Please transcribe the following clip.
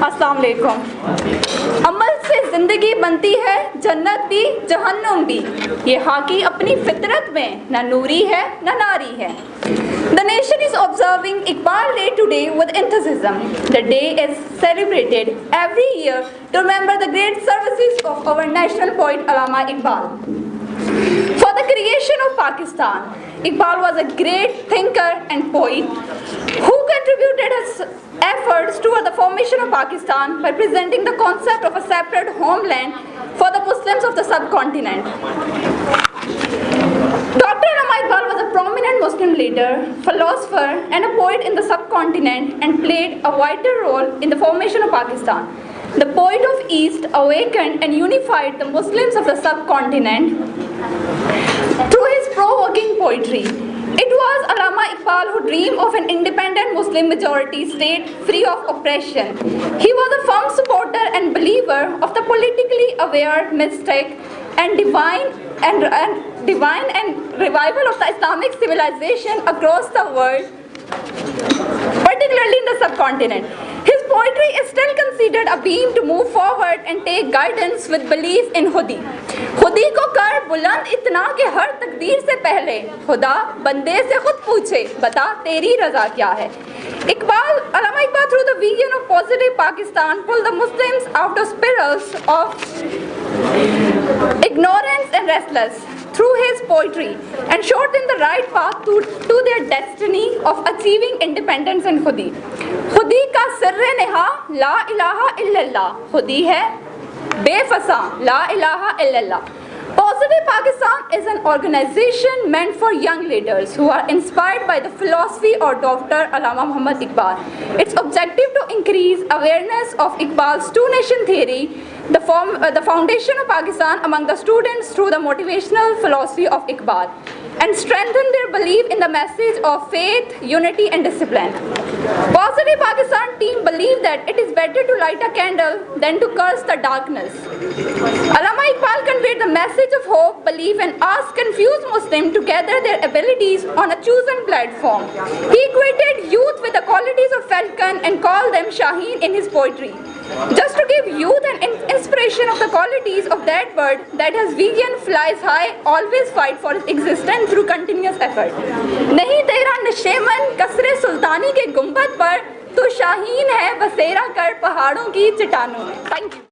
अस्सलाम वालेकुम। अमल से ज़िंदगी बनती है, जन्नत भी जहन्नुम भी। ये हाकी अपनी फितरत में न नूरी है न नारी है। The nation is observing Iqbal Day today with enthusiasm. The day is celebrated every year to remember the great services of our national poet Allama Iqbal. For the creation of Pakistan, Iqbal was a great thinker and poet who contributed his efforts toward the formation of Pakistan by presenting the concept of a separate homeland for the Muslims of the subcontinent. Dr. Allama Iqbal was a prominent Muslim leader, philosopher, and a poet in the subcontinent and played a vital role in the formation of Pakistan. The poet of East awakened and unified the Muslims of the subcontinent through his provoking poetry. It was Allama Iqbal who dreamed of an independent Muslim majority state free of oppression. He was a firm supporter and believer of the politically aware mystic and divine and revival of the Islamic civilization across the world, particularly in the subcontinent. His poetry is still considered a beam to move forward and take guidance with belief in खुदी। खुदी को कर बुलंद इतना कि हर तकदीर से पहले खुदा बंदे से खुद पूछे, बता तेरी रजा क्या है। Allama Iqbal, through the vision of positive Pakistan, pulled the Muslims out of spirals of ignorance and restless through his poetry and showed them the right path to their destiny of achieving independence and खुदी। खुदी का सिर्र नेहा ला इलाहा इल्लल्लाह, खुदी है बेफसा ला इलाहा इल्लल्लाह। Positive Pakistan is an organization meant for young leaders who are inspired by the philosophy of Dr. Allama Muhammad Iqbal. Its objective to increase awareness of Iqbal's two-nation theory, the foundation of Pakistan among the students through the motivational philosophy of Iqbal, and strengthen their belief in the message of faith, unity and discipline. Positive Pakistan team believe that it is better to light a candle than to curse the darkness. Allama Iqbal conveyed the message of hope, belief and asked confused Muslims to gather their abilities on a chosen platform. He equated youth with the qualities of falcon and called them Shaheen in his poetry. Just to give youth an inspiration of the qualities of that bird that has vision, flies high, always fight for its existence through continuous effort. नहीं तेरा नशेमन कसरे सुल्तानी के गुंबद पर, तो शाहीन है बसेरा कर पहाड़ों की चट्टानों में। Thank you.